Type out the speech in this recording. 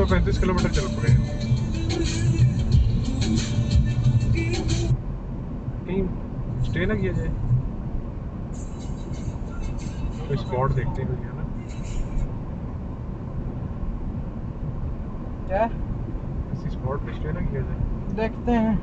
135 kilometre चल पड़े। कहीं स्टे ना किया जाए, कोई स्पॉट देखते हैं है ना। क्या किसी स्पॉट पे स्टे ना किया जाए, देखते हैं।